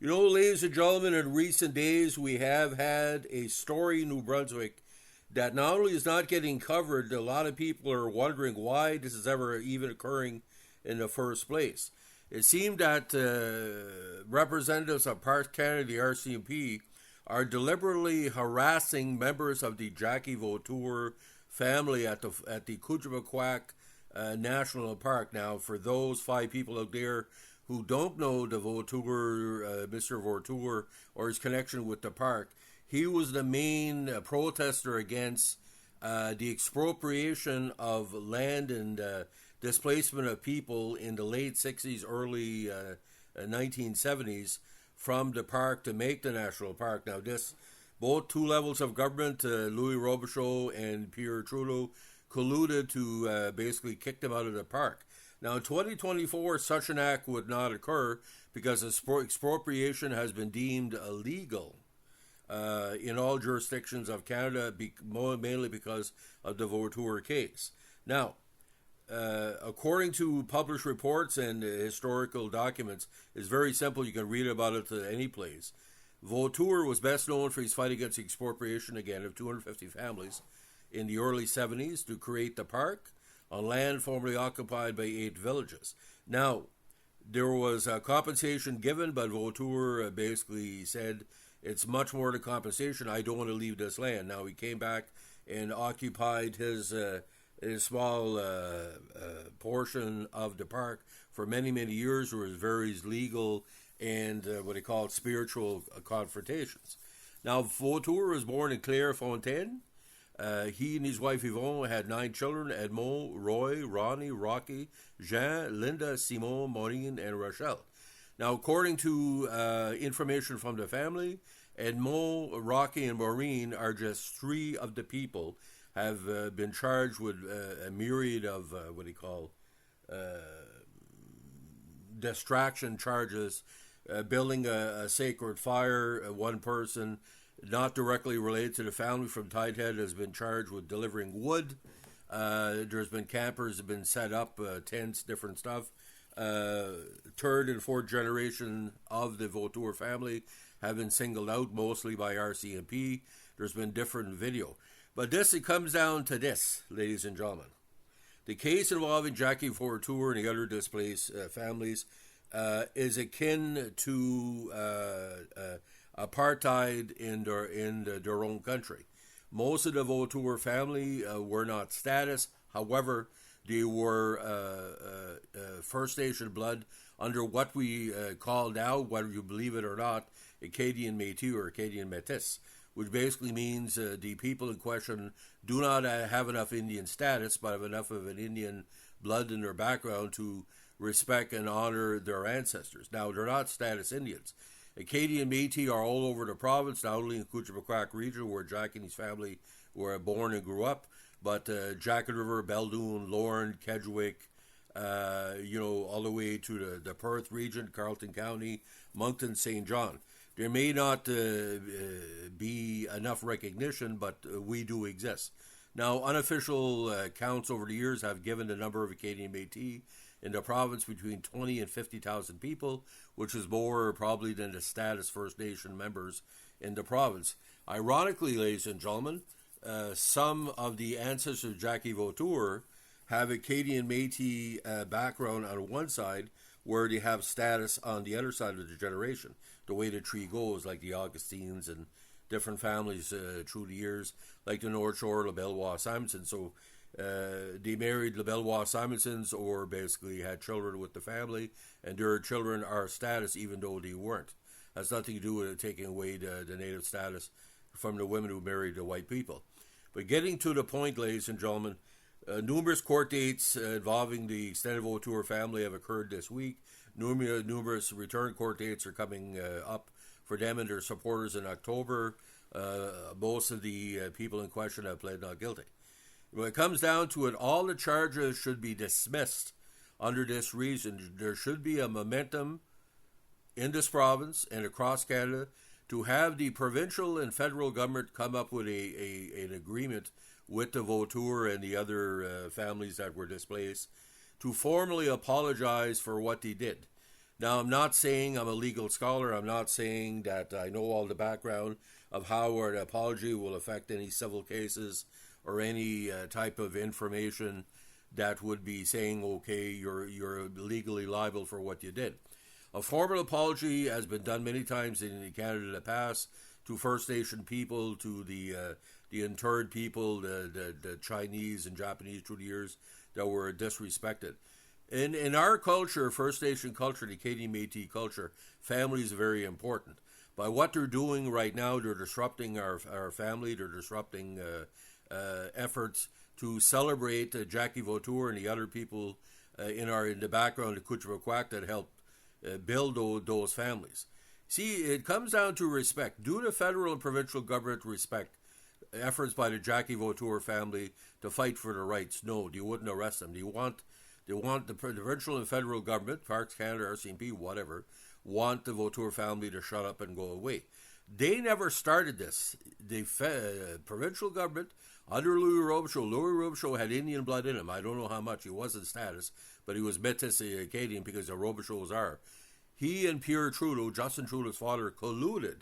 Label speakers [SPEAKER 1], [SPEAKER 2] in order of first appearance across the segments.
[SPEAKER 1] You know, ladies and gentlemen, in recent days we have had a story in New Brunswick that not only is not getting covered, a lot of people are wondering why this is ever even occurring in the first place. It seemed that representatives of Parks Canada, the RCMP, are deliberately harassing members of the Jackie Vautour family at the Kouchibouguac National Park. Now, for those 5 people out there who don't know the Vautour, Mr. Vautour, or his connection with the park, he was the main protester against the expropriation of land and displacement of people in the late 60s, early 1970s from the park to make the national park. Now, both 2 levels of government, Louis Robichaud and Pierre Trudeau, colluded to basically kick them out of the park. Now, in 2024, such an act would not occur because expropriation has been deemed illegal in all jurisdictions of Canada, mainly because of the Vautour case. Now, according to published reports and historical documents, it's very simple. You can read about it at any place. Vautour was best known for his fight against expropriation, again, of 250 families in the early 70s to create the park on land formerly occupied by 8 villages. Now, there was compensation given, but Vautour basically said, it's much more than compensation. I don't want to leave this land. Now, he came back and occupied his small portion of the park for many, many years. There was various legal and what they call spiritual confrontations. Now, Vautour was born in Clairefontaine. He and his wife Yvonne had 9 children: Edmond, Roy, Ronnie, Rocky, Jean, Linda, Simon, Maureen, and Rochelle. Now, according to information from the family, Edmond, Rocky, and Maureen are just 3 of the people have been charged with a myriad of what they call distraction charges, building a sacred fire. One person not directly related to the family from Tidehead has been charged with delivering wood. There's been campers have been set up, tents, different stuff. 3rd and 4th generation of the Vautour family have been singled out, mostly by RCMP. There's been different video. But it comes down to this, ladies and gentlemen. The case involving Jackie Vautour and the other displaced families is akin to apartheid in their own country. Most of the Vautour family were not status. However, they were First Nation blood under what we call now, whether you believe it or not, Acadian Metis or Acadian Metis, which basically means the people in question do not have enough Indian status, but have enough of an Indian blood in their background to respect and honor their ancestors. Now, they're not status Indians. Acadian Metis are all over the province, not only in Kouchibouguac region, where Jack and his family were born and grew up, but Jacket River, Beldoon, Lorne, Kedgewick, all the way to the Perth region, Carleton County, Moncton, St. John. There may not be enough recognition, but we do exist. Now, unofficial counts over the years have given the number of Acadian Metis in the province between 20 and 50,000 people, which is more probably than the status First Nation members in the province. Ironically, ladies and gentlemen, some of the ancestors of Jackie Vautour have Acadian Metis background on one side, where they have status on the other side of the generation. The way the tree goes, like the Augustines and different families through the years, like the North Shore, LaBellevoix, Simonson. So they married LaBellevoix Simonsons, or basically had children with the family, and their children are status even though they weren't. Has nothing to do with it taking away the native status from the women who married the white people. But getting to the point, ladies and gentlemen, numerous court dates involving the extended Vautour family have occurred this week. Numerous return court dates are coming up for them and their supporters in October. Most of the people in question have pled not guilty. When it comes down to it, all the charges should be dismissed under this reason. There should be a momentum in this province and across Canada to have the provincial and federal government come up with an agreement with the Vautour and the other families that were displaced to formally apologize for what they did. Now, I'm not saying I'm a legal scholar. I'm not saying that I know all the background of how an apology will affect any civil cases or any type of information that would be saying, okay, you're legally liable for what you did. A formal apology has been done many times in Canada in the past to First Nation people, to the interred people, the Chinese and Japanese through the years that were disrespected. In our culture, First Nation culture, the Acadian Metis culture, family is very important. By what they're doing right now, they're disrupting our family. They're disrupting efforts to celebrate Jackie Vautour and the other people in the background of Kouchibouguac that helped build those families. See, it comes down to respect. Do the federal and provincial government respect efforts by the Jackie Vautour family to fight for their rights? No, you wouldn't arrest them. They want the provincial and federal government, Parks Canada, RCMP, whatever, want the Vautour family to shut up and go away. They never started this. The provincial government, under Louis Robichaud had Indian blood in him. I don't know how much. He wasn't status, but he was Metis Acadian because the Robichauds are. He and Pierre Trudeau, Justin Trudeau's father, colluded.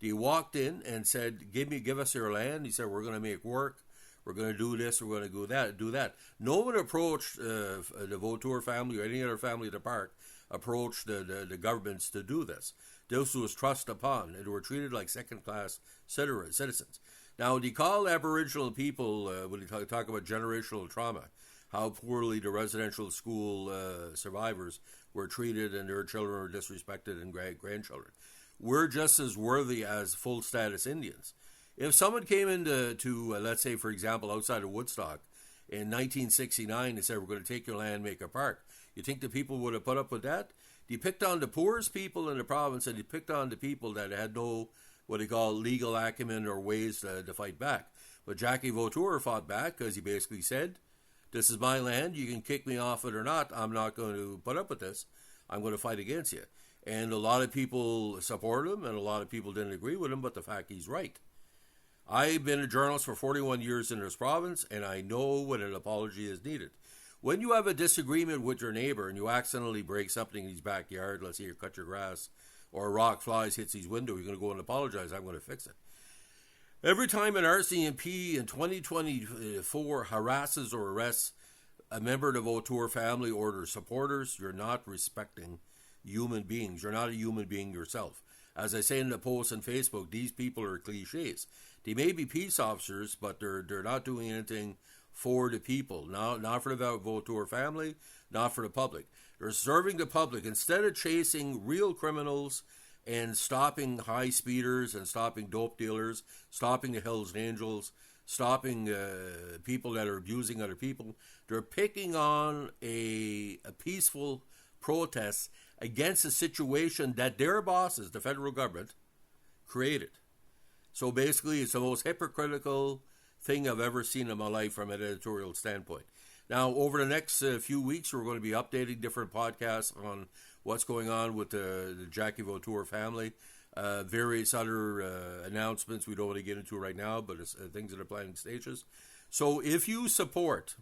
[SPEAKER 1] They walked in and said, give us your land. He said, we're going to make work. We're going to do this. We're going to do that. No one approached the Vautour family or any other family at the park approached the governments to do this. This was thrust upon, and they were treated like second-class citizens. Now, they call Aboriginal people, when they talk about generational trauma, how poorly the residential school survivors were treated and their children were disrespected and grandchildren. We're just as worthy as full-status Indians. If someone came into, let's say, for example, outside of Woodstock in 1969 and said, we're going to take your land, make a park, you think the people would have put up with that? They picked on the poorest people in the province, and they picked on the people that had no, what they call, legal acumen or ways to fight back. But Jackie Vautour fought back because he basically said, this is my land, you can kick me off it or not, I'm not going to put up with this, I'm going to fight against you. And a lot of people supported him, and a lot of people didn't agree with him, but the fact he's right. I've been a journalist for 41 years in this province, and I know when an apology is needed. When you have a disagreement with your neighbor and you accidentally break something in his backyard, let's say you cut your grass, or a rock flies, hits his window, you're going to go and apologize, I'm going to fix it. Every time an RCMP in 2024 harasses or arrests a member of the Vautour family or their supporters, you're not respecting human beings. You're not a human being yourself. As I say in the post on Facebook, these people are cliches. They may be peace officers, but they're not doing anything for the people. Not for the Vautour family, not for the public. They're serving the public. Instead of chasing real criminals and stopping high speeders and stopping dope dealers, stopping the Hells Angels, stopping people that are abusing other people, they're picking on a peaceful protest against a situation that their bosses, the federal government, created. So basically, it's the most hypocritical thing I've ever seen in my life from an editorial standpoint. Now, over the next few weeks, we're going to be updating different podcasts on what's going on with the Jackie Vautour family, various other announcements we don't want to get into right now, but it's things that are planning stages. So if you support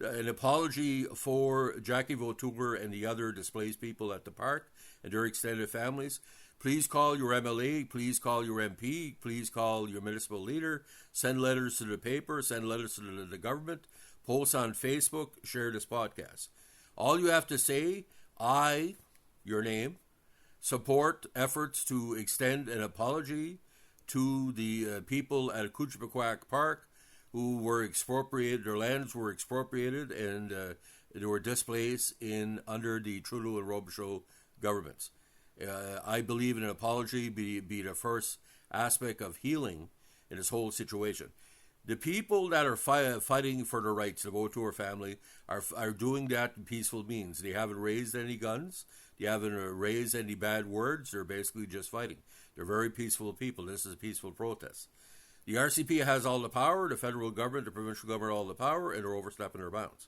[SPEAKER 1] an apology for Jackie Vautour and the other displaced people at the park and their extended families, please call your MLA, please call your MP, please call your municipal leader, send letters to the paper, send letters to the government, post on Facebook, share this podcast. All you have to say, I, your name, support efforts to extend an apology to the people at Kouchibouguac Park who were expropriated, their lands were expropriated, and they were displaced under the Trudeau and Robichaud governments. I believe an apology be the first aspect of healing in this whole situation. The people that are fighting for their rights, the Vautour family, are doing that in peaceful means. They haven't raised any guns. They haven't raised any bad words. They're basically just fighting. They're very peaceful people. This is a peaceful protest. The RCP has all the power, the federal government, the provincial government, all the power, and they're overstepping their bounds.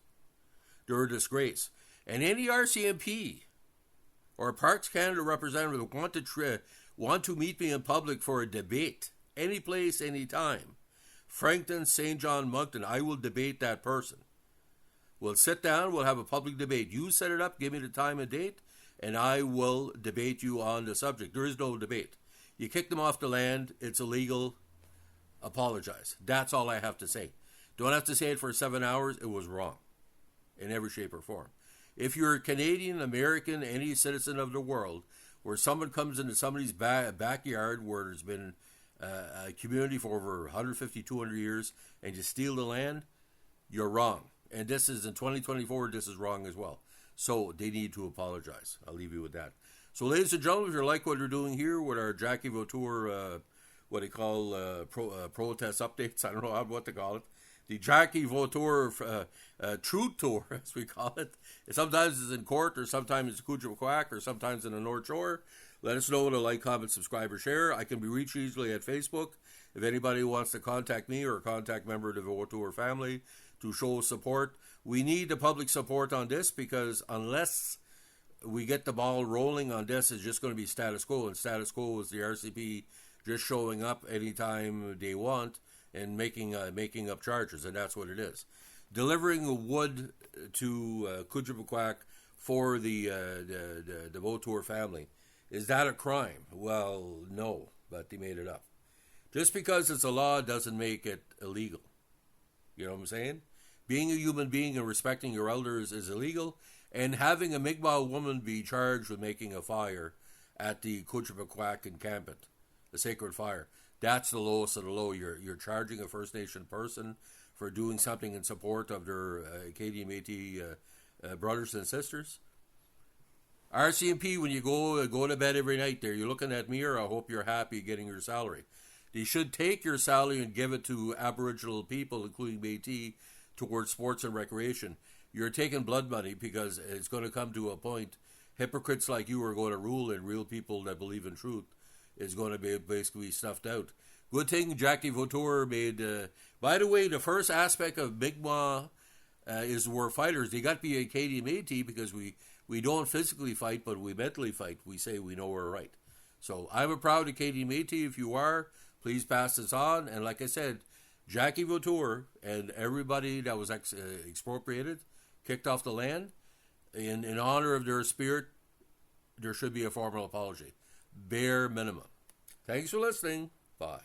[SPEAKER 1] They're a disgrace. And any RCMP or Parks Canada representative want to meet me in public for a debate, any place, any time, Frankton, St. John, Moncton, I will debate that person. We'll sit down, we'll have a public debate. You set it up, give me the time and date, and I will debate you on the subject. There is no debate. You kick them off the land, it's illegal, apologize. That's all I have to say. Don't have to say it for 7 hours, it was wrong in every shape or form. If you're a Canadian, American, any citizen of the world, where someone comes into somebody's backyard where there's been a community for over 150, 200 years, and you steal the land, you're wrong. And this is in 2024, this is wrong as well. So they need to apologize. I'll leave you with that. So ladies and gentlemen, if you like what we're doing here with our Jackie Vautour, what they call protest updates, I don't know what to call it. The Jackie Vautour Truth Tour, as we call it. Sometimes it's in court, or sometimes it's Kouchibouguac, or sometimes in the North Shore. Let us know with a like, comment, subscribe, or share. I can be reached easily at Facebook. If anybody wants to contact me or contact a member of the Vautour family to show support, we need the public support on this, because unless we get the ball rolling on this, it's just going to be status quo. And status quo is the RCP just showing up anytime they want and making up charges, and that's what it is. Delivering wood to Kouchibouguac for the Vautour family, is that a crime? Well, no, but they made it up. Just because it's a law doesn't make it illegal. You know what I'm saying? Being a human being and respecting your elders is illegal, and having a Mi'kmaq woman be charged with making a fire at the Kouchibouguac encampment, the sacred fire, that's the lowest of the low. You're charging a First Nation person for doing something in support of their Acadian Metis brothers and sisters. RCMP, when you go to bed every night there, you're looking at me, or I hope you're happy getting your salary. They should take your salary and give it to Aboriginal people, including Métis, towards sports and recreation. You're taking blood money, because it's going to come to a point, hypocrites like you are going to rule, and real people that believe in truth is going to be basically snuffed out. Good thing Jackie Vautour made. By the way, the first aspect of Mi'kmaq is we're fighters. They got to be Acadian Metis, because we don't physically fight, but we mentally fight. We say we know we're right. So I'm a proud Acadian Metis. If you are, please pass this on. And like I said, Jackie Vautour and everybody that was expropriated, kicked off the land, in honor of their spirit, there should be a formal apology. Bare minimum. Thanks for listening. Bye.